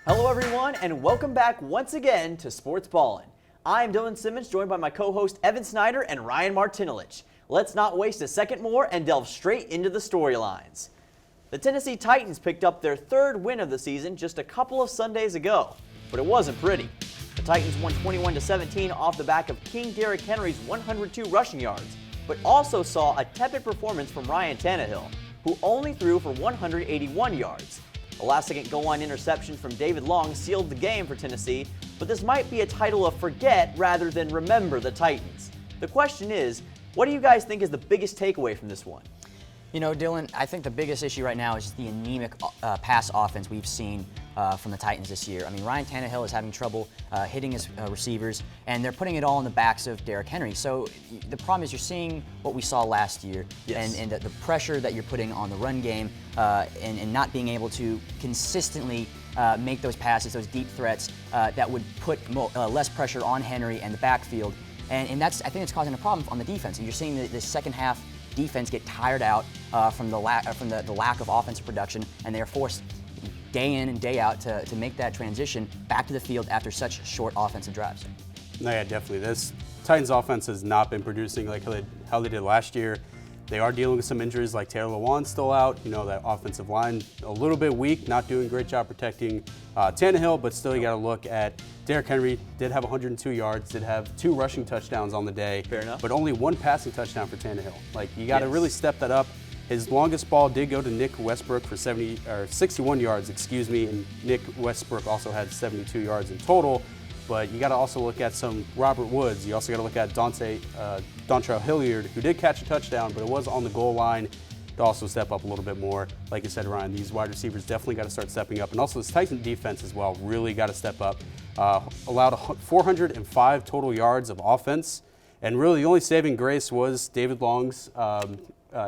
Hello everyone, and welcome back once again to Sportsballin. I'm Dylan Simmons, joined by my co-host Evan Snyder and Ryan Martinelich. Let's not waste a second more and delve straight into the storylines. The Tennessee Titans picked up their third win of the season just a couple of Sundays ago, but it wasn't pretty. The Titans won 21-17 off the back of King Derrick Henry's 102 rushing yards, but also saw a tepid performance from Ryan Tannehill, who only threw for 181 yards. A last-second goal-line interception from David Long sealed the game for Tennessee, but this might be a title of forget rather than remember the Titans. The question is, what do you guys think is the biggest takeaway from this one? You know, Dylan, I think the biggest issue right now is the anemic pass offense we've seen from the Titans this year. I mean, Ryan Tannehill is having trouble hitting his receivers, and they're putting it all in the backs of Derrick Henry. So the problem is you're seeing what we saw last year, Yes. and the pressure that you're putting on the run game and not being able to consistently make those passes, those deep threats that would put less pressure on Henry and the backfield. And that's, I think it's causing a problem on the defense. And you're seeing the second half defense get tired out from the lack of offensive production, and they are forced day in and day out to make that transition back to the field after such short offensive drives. No, yeah, definitely. This Titans offense has not been producing like how they did last year. They are dealing with some injuries, like Taylor Lewan's still out. You know, that offensive line a little bit weak, not doing a great job protecting Tannehill, but still you got to look at Derrick Henry. Did have 102 yards, did have 2 rushing touchdowns on the day. Fair enough. But only 1 passing touchdown for Tannehill. Like, you got to Yes. really step that up. His longest ball did go to Nick Westbrook for 61 yards, and Nick Westbrook also had 72 yards in total. But you got to also look at some Robert Woods. You also got to look at Dontrell Hilliard, who did catch a touchdown, but it was on the goal line to also step up a little bit more. Like you said, Ryan, these wide receivers definitely got to start stepping up. And also this Titan defense as well really got to step up. Allowed 405 total yards of offense. And really the only saving grace was David Long's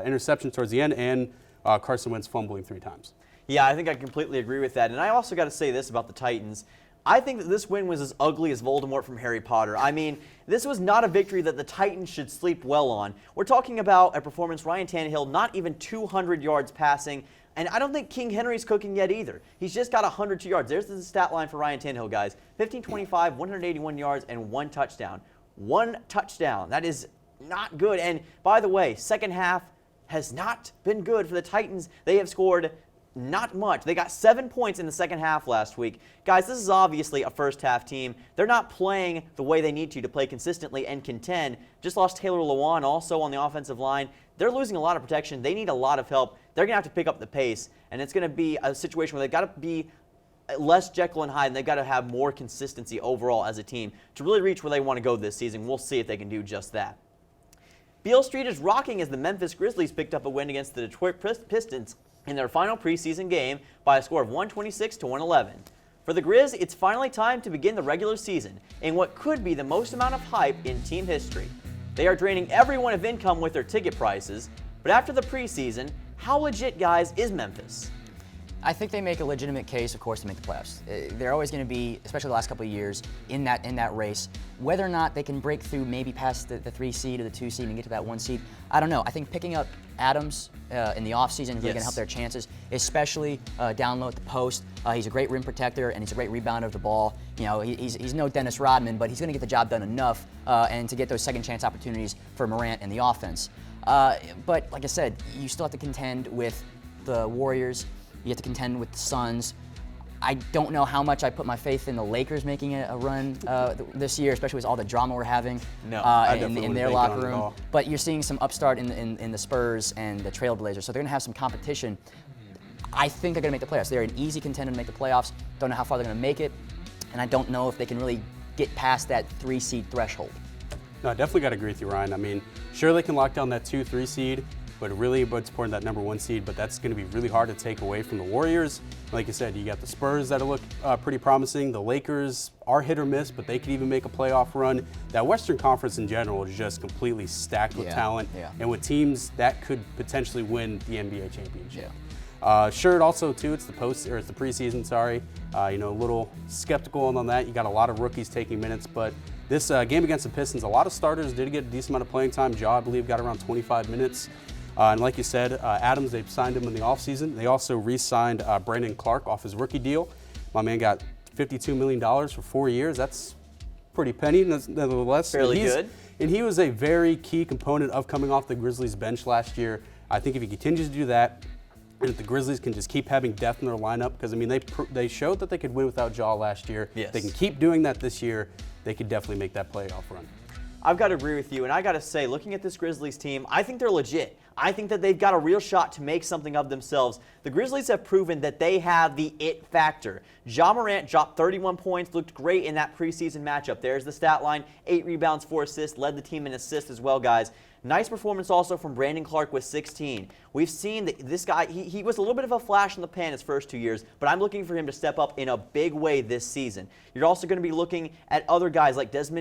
interception towards the end and Carson Wentz fumbling 3 times. Yeah, I think I completely agree with that. And I also got to say this about the Titans. I think that this win was as ugly as Voldemort from Harry Potter. I mean, this was not a victory that the Titans should sleep well on. We're talking about a performance, Ryan Tannehill, not even 200 yards passing, and I don't think King Henry's cooking yet either. He's just got 102 yards. There's the stat line for Ryan Tannehill, guys. 15-25, 181 yards, and 1 touchdown. 1 touchdown. That is not good. And by the way, second half has not been good for the Titans. They have scored not much. They got 7 points in the second half last week. Guys, this is obviously a first half team. They're not playing the way they need to play consistently and contend. Just lost Taylor Lewan also on the offensive line. They're losing a lot of protection. They need a lot of help. They're going to have to pick up the pace, and it's going to be a situation where they've got to be less Jekyll and Hyde, and they've got to have more consistency overall as a team to really reach where they want to go this season. We'll see if they can do just that. Beale Street is rocking as the Memphis Grizzlies picked up a win against the Detroit Pistons in their final preseason game by a score of 126-111. For the Grizz, it's finally time to begin the regular season in what could be the most amount of hype in team history. They are draining everyone of income with their ticket prices, but after the preseason, how legit, guys, is Memphis? I think they make a legitimate case, of course, to make the playoffs. They're always going to be, especially the last couple of years, in that race. Whether or not they can break through, maybe past the 3 seed or the 2 seed and get to that 1 seed, I don't know. I think picking up Adams in the offseason is really going to help their chances, especially down low at the post. He's a great rim protector and he's a great rebounder of the ball. You know, he's no Dennis Rodman, but he's going to get the job done enough and to get those second chance opportunities for Morant and the offense. But like I said, you still have to contend with the Warriors. You have to contend with the Suns. I don't know how much I put my faith in the Lakers making a run this year, especially with all the drama we're having in their locker room. But you're seeing some upstart in the Spurs and the Trailblazers, so they're going to have some competition. I think they're going to make the playoffs. They're an easy contender to make the playoffs. Don't know how far they're going to make it, and I don't know if they can really get past that 3 seed threshold. No, I definitely got to agree with you, Ryan. I mean, sure they can lock down that 2-3 seed, but really what's important, that number 1 seed, but that's going to be really hard to take away from the Warriors. Like you said, you got the Spurs that look pretty promising. The Lakers are hit or miss, but they could even make a playoff run. That Western Conference in general is just completely stacked with talent and with teams that could potentially win the NBA championship. Sure, also too, it's the preseason. Sorry, a little skeptical on that. You got a lot of rookies taking minutes, but this game against the Pistons, a lot of starters did get a decent amount of playing time. Ja, I believe, got around 25 minutes. And like you said, Adams, they've signed him in the offseason. They also re-signed Brandon Clark off his rookie deal. My man got $52 million for 4 years. That's pretty penny, nonetheless. Fairly good. And he was a very key component of coming off the Grizzlies bench last year. I think if he continues to do that, and if the Grizzlies can just keep having depth in their lineup, because I mean they showed that they could win without Ja last year. Yes. They can keep doing that this year. They could definitely make that playoff run. I've got to agree with you, and I got to say, looking at this Grizzlies team, I think they're legit. I think that they've got a real shot to make something of themselves. The Grizzlies have proven that they have the it factor. Ja Morant dropped 31 points, looked great in that preseason matchup. There's the stat line, 8 rebounds, 4 assists, led the team in assists as well, guys. Nice performance also from Brandon Clark with 16. We've seen that this guy, he was a little bit of a flash in the pan his first 2 years, but I'm looking for him to step up in a big way this season. You're also going to be looking at other guys like Bane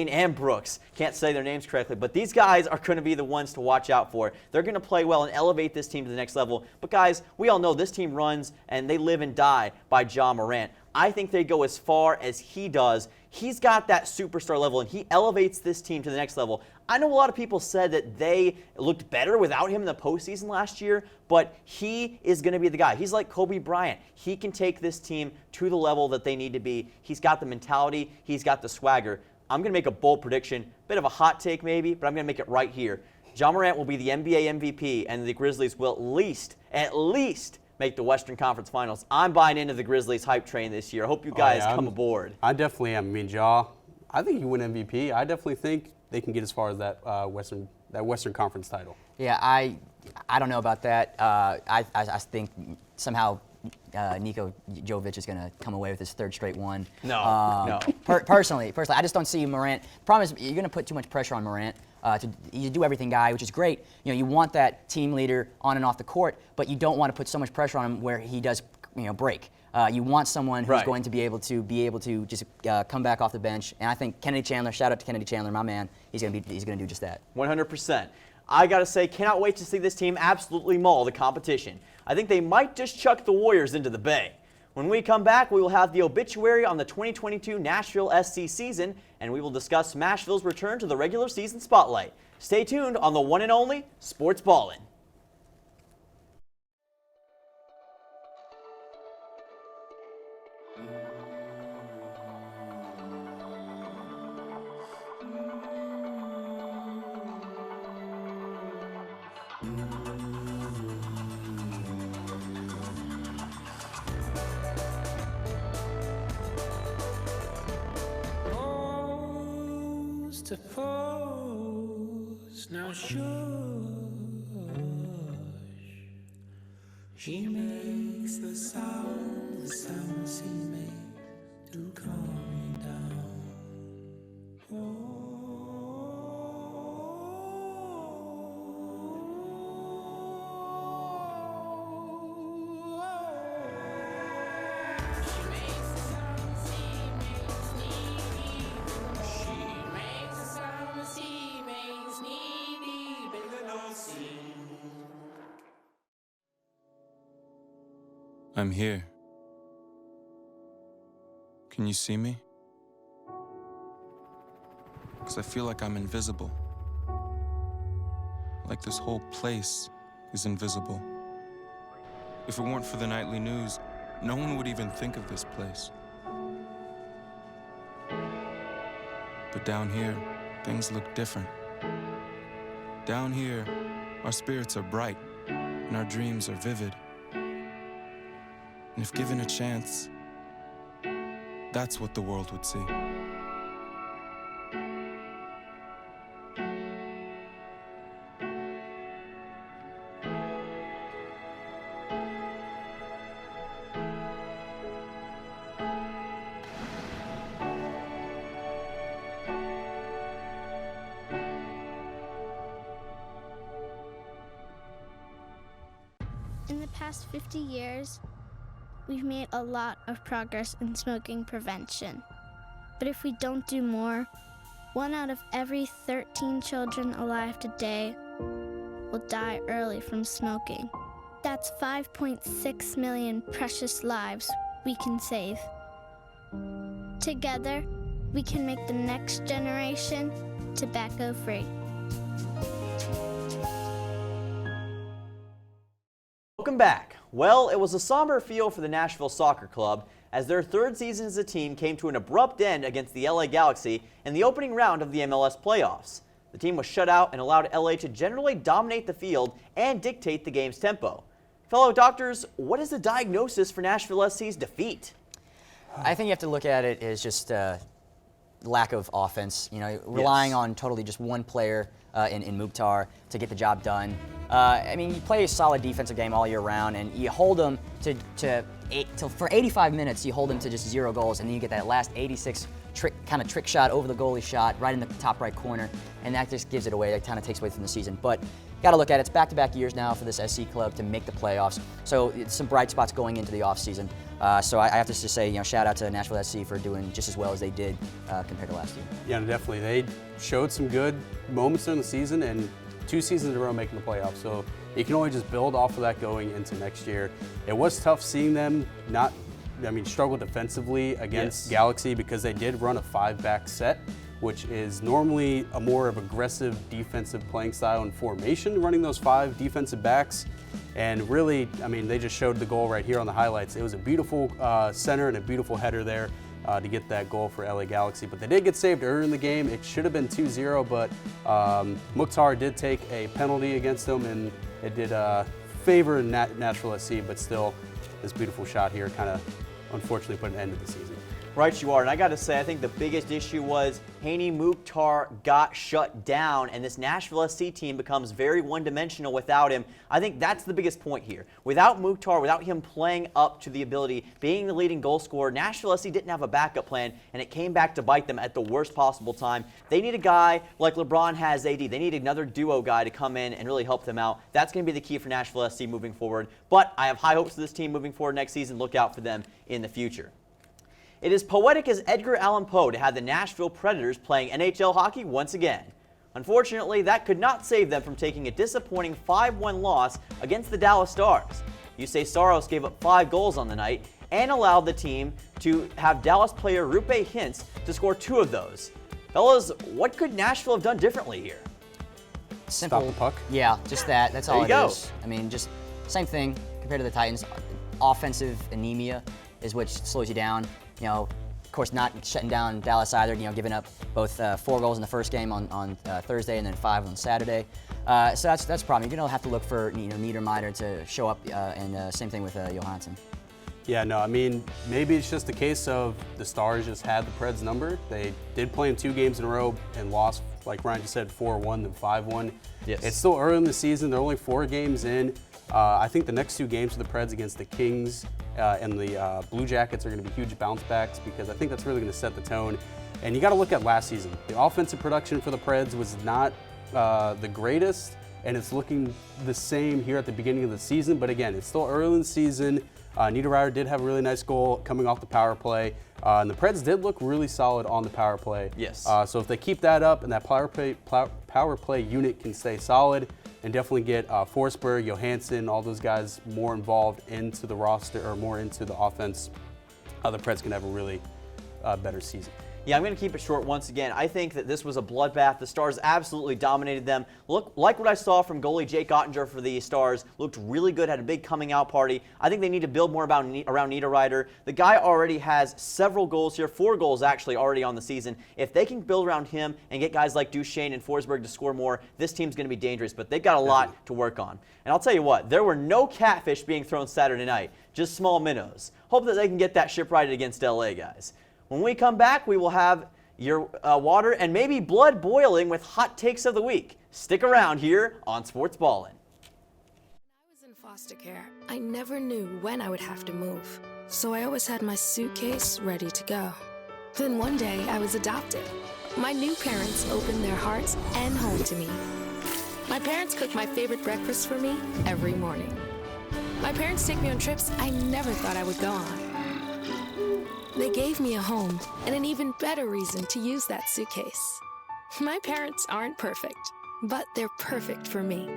and Brooks. Can't say their names correctly, but these guys are going to be the ones to watch out for. They're going to play well and elevate this team to the next level. But guys, we all know this team runs and they live and die by Ja Morant. I think they go as far as he does. He's got that superstar level, and he elevates this team to the next level. I know a lot of people said that they looked better without him in the postseason last year, but he is going to be the guy. He's like Kobe Bryant. He can take this team to the level that they need to be. He's got the mentality. He's got the swagger. I'm going to make a bold prediction, bit of a hot take maybe, but I'm going to make it right here. Ja Morant will be the NBA MVP, and the Grizzlies will at least make the Western Conference Finals. I'm buying into the Grizzlies hype train this year. I hope you guys come aboard. I definitely am. I mean, Ja, I think you win MVP. I definitely think they can get as far as that Western Conference title. Yeah, I don't know about that. I think somehow Niko Jovic is going to come away with his third straight one. No. Personally, I just don't see Morant. Problem is, you're going to put too much pressure on Morant. To do everything guy, which is great. You know, you want that team leader on and off the court, but you don't want to put so much pressure on him where he does, break. You want someone who's going to be able to just come back off the bench. And I think Kennedy Chandler, shout out to Kennedy Chandler, my man. He's going to do just that. 100%. I got to say, cannot wait to see this team absolutely maul the competition. I think they might just chuck the Warriors into the Bay. When we come back, we will have the obituary on the 2022 Nashville SC season, and we will discuss Smashville's return to the regular season spotlight. Stay tuned on the one and only Sportsballin. To pose, now shush. She makes the sound she makes to calm me down. She makes the sound she makes me. She makes the sound she makes knee deep in the North Sea. I'm here. Can you see me? 'Cause I feel like I'm invisible. Like this whole place is invisible. If it weren't for the nightly news, no one would even think of this place. But down here, things look different. Down here, our spirits are bright and our dreams are vivid. And if given a chance, that's what the world would see. In the past 50 years, we've made a lot of progress in smoking prevention. But if we don't do more, 1 out of every 13 children alive today will die early from smoking. That's 5.6 million precious lives we can save. Together, we can make the next generation tobacco-free. Welcome back. Well, it was a somber feel for the Nashville Soccer Club as their third season as a team came to an abrupt end against the LA Galaxy in the opening round of the MLS playoffs. The team was shut out and allowed LA to generally dominate the field and dictate the game's tempo. Fellow doctors, what is the diagnosis for Nashville SC's defeat? I think you have to look at it as just lack of offense. You know, relying on totally just one player in Mukhtar to get the job done. I mean, you play a solid defensive game all year round, and you hold them for 85 minutes. You hold them to just 0 goals, and then you get that last 86 trick shot over the goalie shot right in the top right corner, and that just gives it away. That kind of takes away from the season. But got to look at it. It's back-to-back years now for this SC club to make the playoffs. So it's some bright spots going into the offseason. So I have to just say, you know, shout out to Nashville SC for doing just as well as they did compared to last year. Yeah, definitely. They showed some good moments during the season and 2 seasons in a row making the playoffs. So you can only just build off of that going into next year. It was tough seeing them struggle defensively against Galaxy because they did run a 5-back set, which is normally a more of aggressive defensive playing style and formation, running those 5 defensive backs. And really, I mean, they just showed the goal right here on the highlights. It was a beautiful center and a beautiful header there to get that goal for LA Galaxy. But they did get saved early in the game. It should have been 2-0, but Mukhtar did take a penalty against them, and it did favor Nashville SC, but still, this beautiful shot here kind of unfortunately put an end to the season. Right you are, and I got to say, I think the biggest issue was Haney Mukhtar got shut down, and this Nashville SC team becomes very one-dimensional without him. I think that's the biggest point here. Without Mukhtar, without him playing up to the ability, being the leading goal scorer, Nashville SC didn't have a backup plan, and it came back to bite them at the worst possible time. They need a guy like LeBron has AD. They need another duo guy to come in and really help them out. That's going to be the key for Nashville SC moving forward, but I have high hopes for this team moving forward next season. Look out for them in the future. It is poetic as Edgar Allan Poe to have the Nashville Predators playing NHL hockey once again. Unfortunately, that could not save them from taking a disappointing 5-1 loss against the Dallas Stars. Yusei Saros gave up 5 goals on the night and allowed the team to have Dallas player Rupe Hintz to score 2 of those. Fellas, what could Nashville have done differently here? Simple. Stop the puck. Yeah, just that. That's all There you it go. is. I mean, just same thing compared to the Titans. Offensive anemia is what slows you down. You know, of course, not shutting down Dallas either. You know, giving up both 4 goals in the first game on Thursday and then 5 on Saturday. So that's the problem. You're gonna have to look for Niedermeyer to show up, and same thing with Johansson. Yeah, no, I mean, maybe it's just a case of the Stars just had the Preds number. They did play in 2 games in a row and lost, like Ryan just said, 4-1 then 5-1. Yes. It's still early in the season. They're only 4 games in. I think the next 2 games for the Preds against the Kings and the Blue Jackets are going to be huge bounce backs because I think that's really going to set the tone. And you got to look at last season. The offensive production for the Preds was not the greatest, and it's looking the same here at the beginning of the season. But again, it's still early in the season. Niedermeyer did have a really nice goal coming off the power play, and the Preds did look really solid on the power play. Yes. So if they keep that up and that power play unit can stay solid, and definitely get Forsberg, Johansson, all those guys more involved into the roster or more into the offense, the Preds can have a really better season. Yeah, I'm going to keep it short once again. I think that this was a bloodbath. The Stars absolutely dominated them. Look, like what I saw from goalie Jake Ottinger for the Stars, looked really good, had a big coming out party. I think they need to build more around Niederreiter. The guy already has several goals here, 4 goals actually already on the season. If they can build around him and get guys like Duchesne and Forsberg to score more, this team's going to be dangerous, but they've got a lot to work on. And I'll tell you what, there were no catfish being thrown Saturday night, just small minnows. Hope that they can get that ship righted against LA, guys. When we come back, we will have your water and maybe blood boiling with hot takes of the week. Stick around here on Sportsballin. When I was in foster care, I never knew when I would have to move. So I always had my suitcase ready to go. Then one day, I was adopted. My new parents opened their hearts and home to me. My parents cook my favorite breakfast for me every morning. My parents take me on trips I never thought I would go on. They gave me a home and an even better reason to use that suitcase. My parents aren't perfect, but they're perfect for me.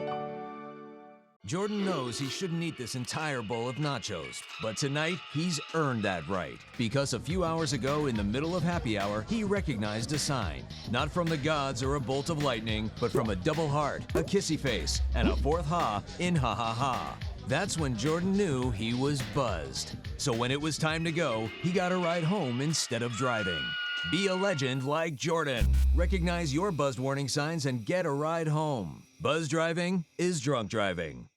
Jordan knows he shouldn't eat this entire bowl of nachos, but tonight he's earned that right because a few hours ago in the middle of happy hour, he recognized a sign. Not from the gods or a bolt of lightning, but from a double heart, a kissy face, and a 4th ha in ha ha ha. That's when Jordan knew he was buzzed. So when it was time to go, he got a ride home instead of driving. Be a legend like Jordan. Recognize your buzzed warning signs and get a ride home. Buzz driving is drunk driving.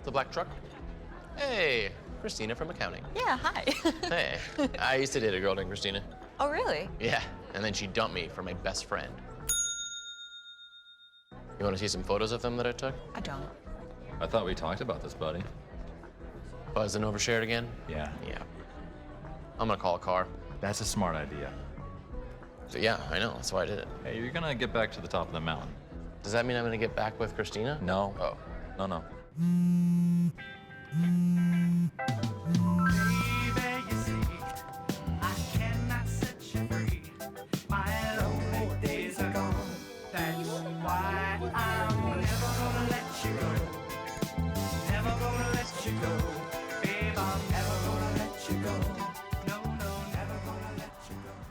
The black truck? Hey, Christina from accounting. Yeah, hi. Hey, I used to date a girl named Christina. Oh, really? Yeah, and then she dumped me for my best friend. You want to see some photos of them that I took? I don't. I thought we talked about this, buddy. Buzz and overshared again? Yeah. Yeah. I'm gonna call a car. That's a smart idea. So yeah, I know, that's why I did it. Hey, you're gonna get back to the top of the mountain. Does that mean I'm gonna get back with Christina? No. Oh. No.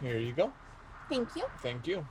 Here you go. Thank you. Thank you.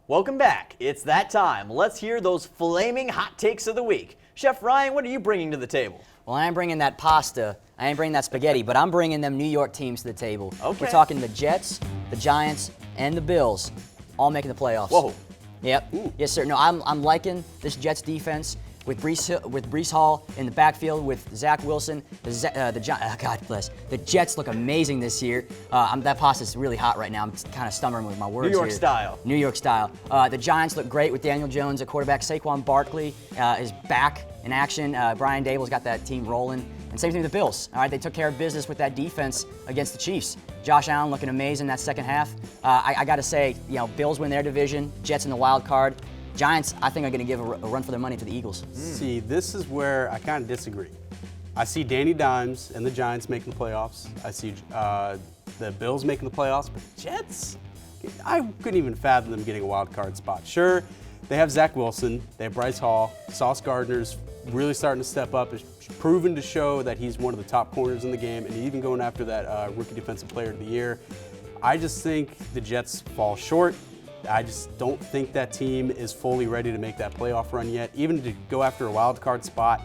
Welcome back. It's that time. Let's hear those flaming hot takes of the week. Chef Ryan, what are you bringing to the table? Well, I ain't bringing that pasta. I ain't bringing that spaghetti, but I'm bringing them New York teams to the table. Okay. We're talking the Jets, the Giants, and the Bills, all making the playoffs. Whoa. Yep. Ooh. Yes, sir. No, I'm liking this Jets defense with Breece Hall in the backfield with Zach Wilson. God bless. The Jets look amazing this year. That pasta's really hot right now. I'm kind of stumbling with my words New York here. style. New York style. The Giants look great with Daniel Jones at quarterback. Saquon Barkley is back in action. Brian Dable's got that team rolling. And same thing with the Bills. All right, they took care of business with that defense against the Chiefs. Josh Allen looking amazing that second half. I got to say, Bills win their division. Jets in the wild card. Giants, I think, are going to give a run for their money to the Eagles. See, this is where I kind of disagree. I see Danny Dimes and the Giants making the playoffs. I see the Bills making the playoffs, but the Jets, I couldn't even fathom them getting a wild card spot. Sure, they have Zach Wilson, they have Bryce Hall, Sauce Gardner's really starting to step up, is proven to show that he's one of the top corners in the game, and even going after that Rookie Defensive Player of the Year. I just think the Jets fall short. I just don't think that team is fully ready to make that playoff run yet. Even to go after a wild card spot,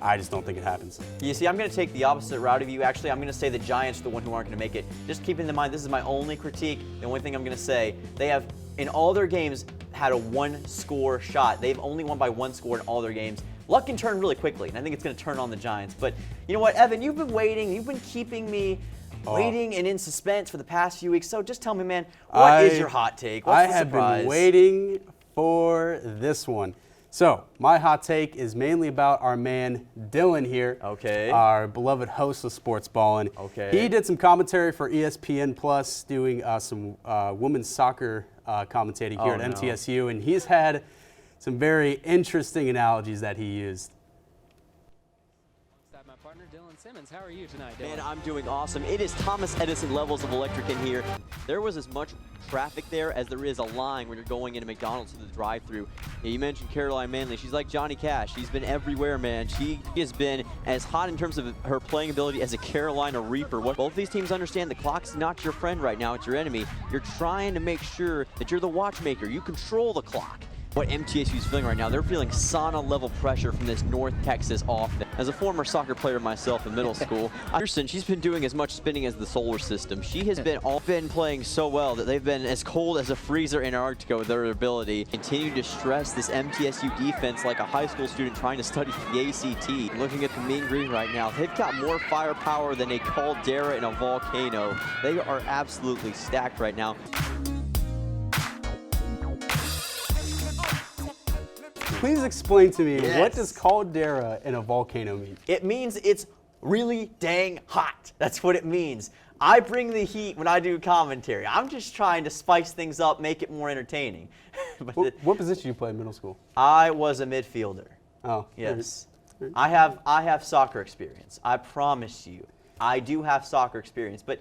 I just don't think it happens. You see, I'm going to take the opposite route of you. Actually, I'm going to say the Giants are the one who aren't going to make it. Just keeping in mind, this is my only critique. The only thing I'm going to say, they have, in all their games, had a one-score shot. They've only won by one score in all their games. Luck can turn really quickly, and I think it's going to turn on the Giants. But you know what, Evan, you've been waiting. You've been keeping me waiting and in suspense for the past few weeks. So just tell me, man, what is your hot take? What's the surprise? I have been waiting for this one. So my hot take is mainly about our man Dylan here. Okay. Our beloved host of Sportsballin. Okay. He did some commentary for ESPN Plus, doing some women's soccer commentating here at MTSU, and he's had some very interesting analogies that he used. My partner Dylan Simmons. How are you tonight, Dylan? Man, I'm doing awesome. It is Thomas Edison levels of electric in here. There was as much traffic there as there is a line when you're going into McDonald's to the drive-thru. You mentioned Caroline Manley. She's like Johnny Cash. She's been everywhere, man. She has been as hot in terms of her playing ability as a Carolina Reaper. What both these teams understand, the clock's not your friend right now. It's your enemy. You're trying to make sure that you're the watchmaker. You control the clock. What MTSU is feeling right now, they're feeling sauna-level pressure from this North Texas offense. As a former soccer player myself in middle school, Anderson, she's been doing as much spinning as the solar system. She has been playing so well that they've been as cold as a freezer in Antarctica with their ability. Continue to stress this MTSU defense like a high school student trying to study for the ACT. Looking at the Mean Green right now, they've got more firepower than a caldera in a volcano. They are absolutely stacked right now. Please explain to me, what does caldera in a volcano mean? It means it's really dang hot. That's what it means. I bring the heat when I do commentary. I'm just trying to spice things up, make it more entertaining. But What position did you play in middle school? I was a midfielder. Oh, Yes. I have soccer experience. I promise you. I do have soccer experience. But,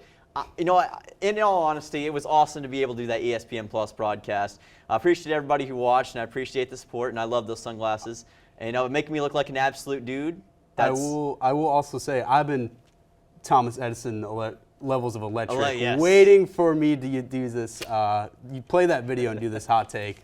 in all honesty, it was awesome to be able to do that ESPN Plus broadcast. I appreciate everybody who watched, and I appreciate the support, and I love those sunglasses. And, making me look like an absolute dude. I will also say I've been Thomas Edison levels of electric, Yes. waiting for me to do this. You play that video and do this hot take.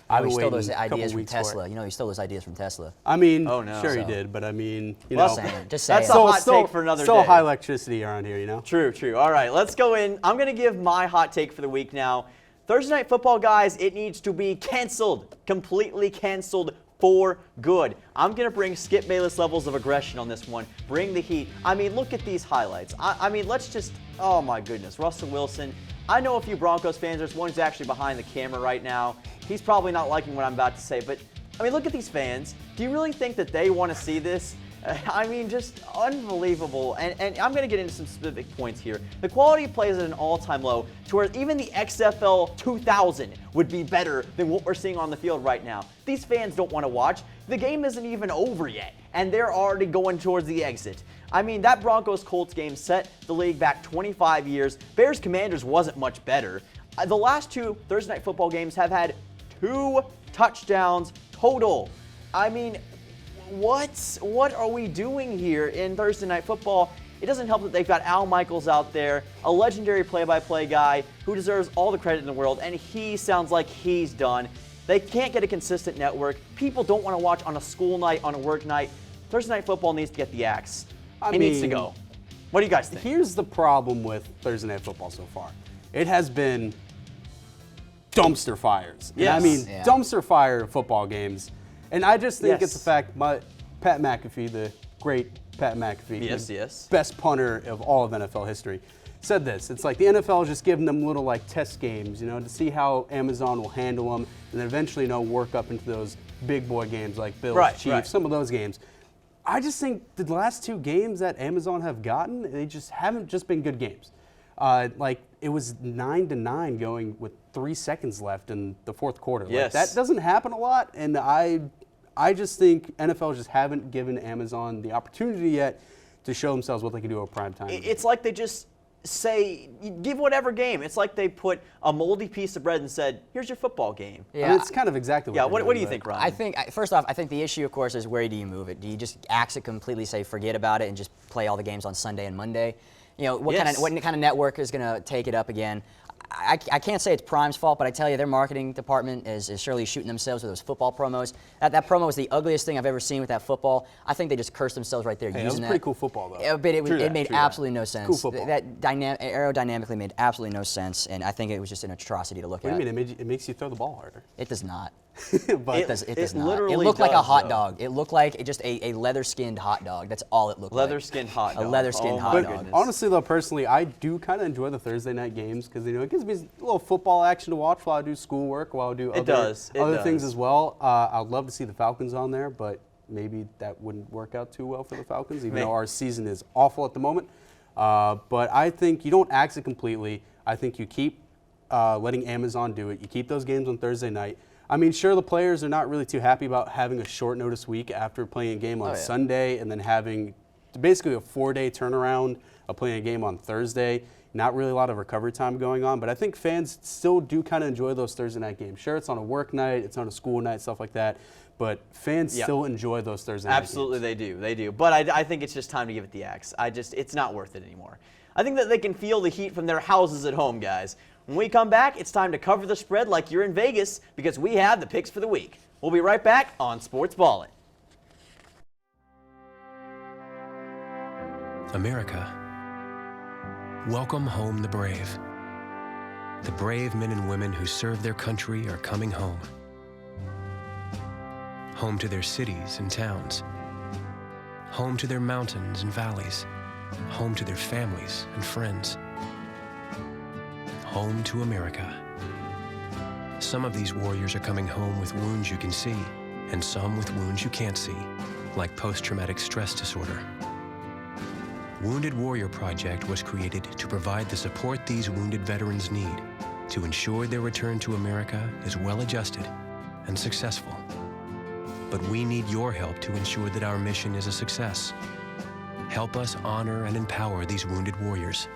I've been He stole waiting those a couple ideas from weeks for Tesla. it. You know, he stole those ideas from Tesla. I mean, Oh, no. sure he So- did, but I mean, you Well, know, Just saying. That's a hot take for another still day. high electricity around here, you know. True. All right, let's go in. I'm going to give my hot take for the week now. Thursday Night Football, guys, it needs to be canceled, completely canceled for good. I'm going to bring Skip Bayless levels of aggression on this one. Bring the heat. I mean, look at these highlights. I mean, let's just, oh my goodness, Russell Wilson. I know a few Broncos fans. There's one who's actually behind the camera right now. He's probably not liking what I'm about to say, but I mean, look at these fans. Do you really think that they want to see this? I mean, just unbelievable. And I'm going to get into some specific points here. The quality of play is at an all-time low to where even the XFL 2000 would be better than what we're seeing on the field right now. These fans don't want to watch. The game isn't even over yet, and they're already going towards the exit. I mean, that Broncos-Colts game set the league back 25 years. Bears-Commanders wasn't much better. The last two Thursday Night Football games have had 2 touchdowns total. I mean, what are we doing here in Thursday Night Football? It doesn't help that they've got Al Michaels out there, a legendary play-by-play guy who deserves all the credit in the world, and he sounds like he's done. They can't get a consistent network. People don't want to watch on a school night, on a work night. Thursday Night Football needs to get the axe. It needs to go. What do you guys think? Here's the problem with Thursday Night Football so far. It has been dumpster fires. Yes. And I mean, Yeah. dumpster fire football games. And I just think it's Yes. the fact Pat McAfee, the great Pat McAfee, Yes, the yes. best punter of all of NFL history, said this. It's like the NFL is just giving them little like test games, to see how Amazon will handle them, and then eventually, work up into those big boy games like Bills, Chiefs, right. some of those games. I just think the last 2 games that Amazon have gotten, they just haven't just been good games. Like it was 9-9 going with 3 seconds left in the fourth quarter. Yes. Like, that doesn't happen a lot, and I just think NFL just haven't given Amazon the opportunity yet to show themselves what they can do at prime time. It's like they just say, give whatever game. It's like they put a moldy piece of bread and said, here's your football game. I mean, it's kind of exactly what Yeah, they're what doing, do you but- think, Ryan? I think, first off, I think the issue, of course, is where do you move it? Do you just axe it completely, say forget about it, and just play all the games on Sunday and Monday? What Yes. kind of network is going to take it up again? I can't say it's Prime's fault, but I tell you, their marketing department is surely shooting themselves with those football promos. That promo was the ugliest thing I've ever seen with that football. I think they just cursed themselves right there Hey, that using was pretty cool football, though. Yeah, but True it that, made true that. absolutely no sense. Cool football. That aerodynamically made absolutely no sense, and I think it was just an atrocity to look What at. do you mean? It makes you throw the ball harder. It does not. But It does not. literally It looked like a does, hot though. dog. It looked like just a leather-skinned hot dog. That's all it looked like. Leather-skinned hot dog. A leather-skinned Oh, hot my dog. goodness. Honestly, though, personally, I do kind of enjoy the Thursday night games because it gives me a little football action to watch while I do schoolwork, while I do other things as well. I'd love to see the Falcons on there, but maybe that wouldn't work out too well for the Falcons, even though our season is awful at the moment. But I think you don't axe it completely. I think you keep letting Amazon do it. You keep those games on Thursday night. I mean, sure, the players are not really too happy about having a short notice week after playing a game on Sunday and then having basically a 4-day turnaround of playing a game on Thursday. Not really a lot of recovery time going on, but I think fans still do kind of enjoy those Thursday night games. Sure, it's on a work night, it's on a school night, stuff like that, but fans still enjoy those Thursday night games. Absolutely, they do. But I think it's just time to give it the axe. It's not worth it anymore. I think that they can feel the heat from their houses at home, guys. When we come back, it's time to cover the spread like you're in Vegas because we have the picks for the week. We'll be right back on Sportsballin. America. Welcome home the brave. The brave men and women who serve their country are coming home. Home to their cities and towns. Home to their mountains and valleys. Home to their families and friends. Home to America. Some of these warriors are coming home with wounds you can see, and some with wounds you can't see, like post-traumatic stress disorder. Wounded Warrior Project was created to provide the support these wounded veterans need to ensure their return to America is well-adjusted and successful. But we need your help to ensure that our mission is a success. Help us honor and empower these wounded warriors.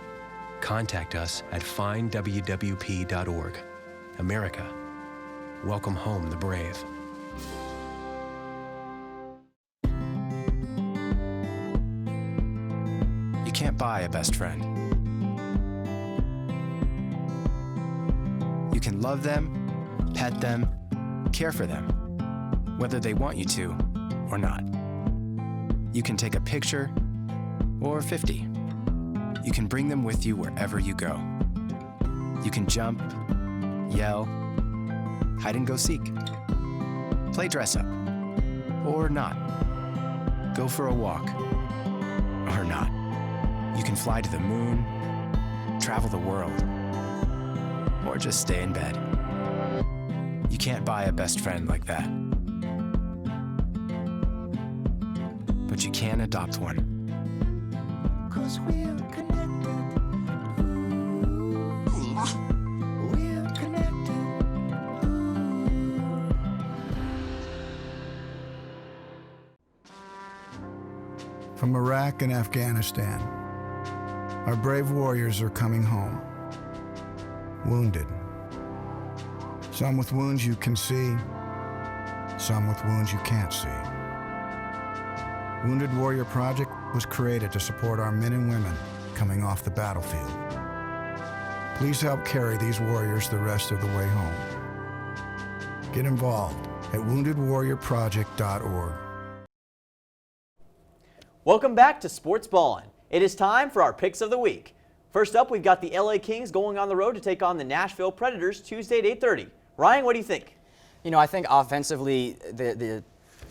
Contact us at findwwp.org. America, welcome home the brave. You can't buy a best friend. You can love them, pet them, care for them, whether they want you to or not. You can take a picture or 50. You can bring them with you wherever you go. You can jump, yell, hide and go seek, play dress up, or not. Go for a walk, or not. You can fly to the moon, travel the world, or just stay in bed. You can't buy a best friend like that. But you can adopt one. 'Cause we're connected. We're connected. From Iraq and Afghanistan, our brave warriors are coming home, wounded. Some with wounds you can see, some with wounds you can't see. Wounded Warrior Project was created to support our men and women coming off the battlefield. Please help carry these warriors the rest of the way home. Get involved at woundedwarriorproject.org. Welcome back to Sportsballin. It is time for our picks of the week. First up, we've got the LA Kings going on the road to take on the Nashville Predators Tuesday at 8:30. Ryan, what do you think? You know, I think offensively, the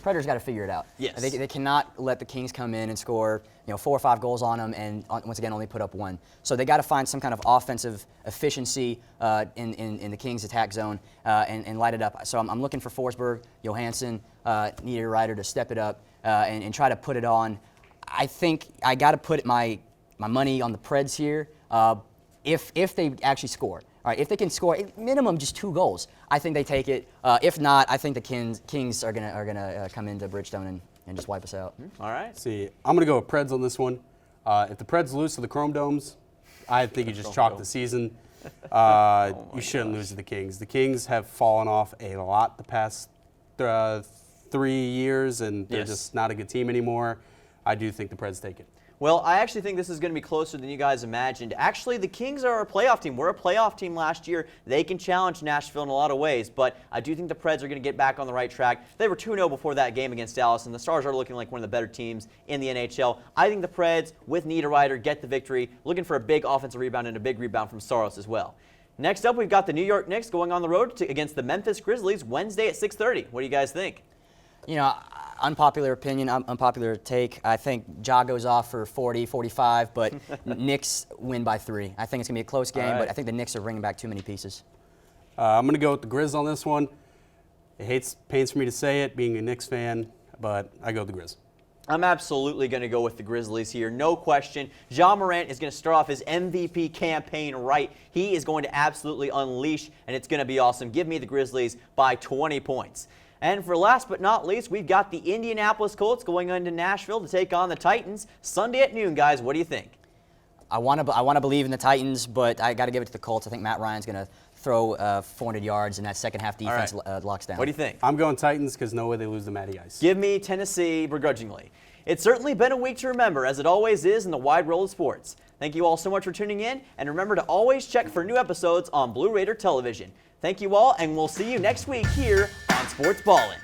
Predators got to figure it out. Yes. They cannot let the Kings come in and score, 4 or 5 goals on them and once again only put up 1. So they got to find some kind of offensive efficiency in the Kings attack zone and light it up. So I'm looking for Forsberg, Johansson, Niederreiter to step it up and try to put it on. I think I got to put my money on the Preds here if they actually score. All right, if they can score minimum just 2 goals, I think they take it. If not, I think the Kings are gonna come into Bridgestone and just wipe us out. All right. See, I'm gonna go with Preds on this one. If the Preds lose to the Chrome Domes, I think you just chalk the season. You shouldn't lose to the Kings. The Kings have fallen off a lot the past 3 years, and they're just not a good team anymore. I do think the Preds take it. Well, I actually think this is going to be closer than you guys imagined. Actually, the Kings are a playoff team. We're a playoff team last year. They can challenge Nashville in a lot of ways, but I do think the Preds are going to get back on the right track. They were 2-0 before that game against Dallas, and the Stars are looking like one of the better teams in the NHL. I think the Preds, with Niederreiter, get the victory, looking for a big offensive rebound and a big rebound from Saros as well. Next up, we've got the New York Knicks going on the road against the Memphis Grizzlies Wednesday at 6:30. What do you guys think? You know, unpopular opinion, unpopular take. I think Ja goes off for 40, 45, but Knicks win by 3. I think it's going to be a close game, but I think the Knicks are bringing back too many pieces. I'm going to go with the Grizz on this one. It pains for me to say it, being a Knicks fan, but I go with the Grizz. I'm absolutely going to go with the Grizzlies here, no question. Ja Morant is going to start off his MVP campaign right. He is going to absolutely unleash, and it's going to be awesome. Give me the Grizzlies by 20 points. And for last but not least, we've got the Indianapolis Colts going into Nashville to take on the Titans Sunday at noon, guys. What do you think? I want to believe in the Titans, but I got to give it to the Colts. I think Matt Ryan's going to throw 400 yards, and that second half defense locks down. What do you think? I'm going Titans because no way they lose to Matty Ice. Give me Tennessee begrudgingly. It's certainly been a week to remember, as it always is in the wide world of sports. Thank you all so much for tuning in, and remember to always check for new episodes on Blue Raider Television. Thank you all, and we'll see you next week here on Sportsballin'.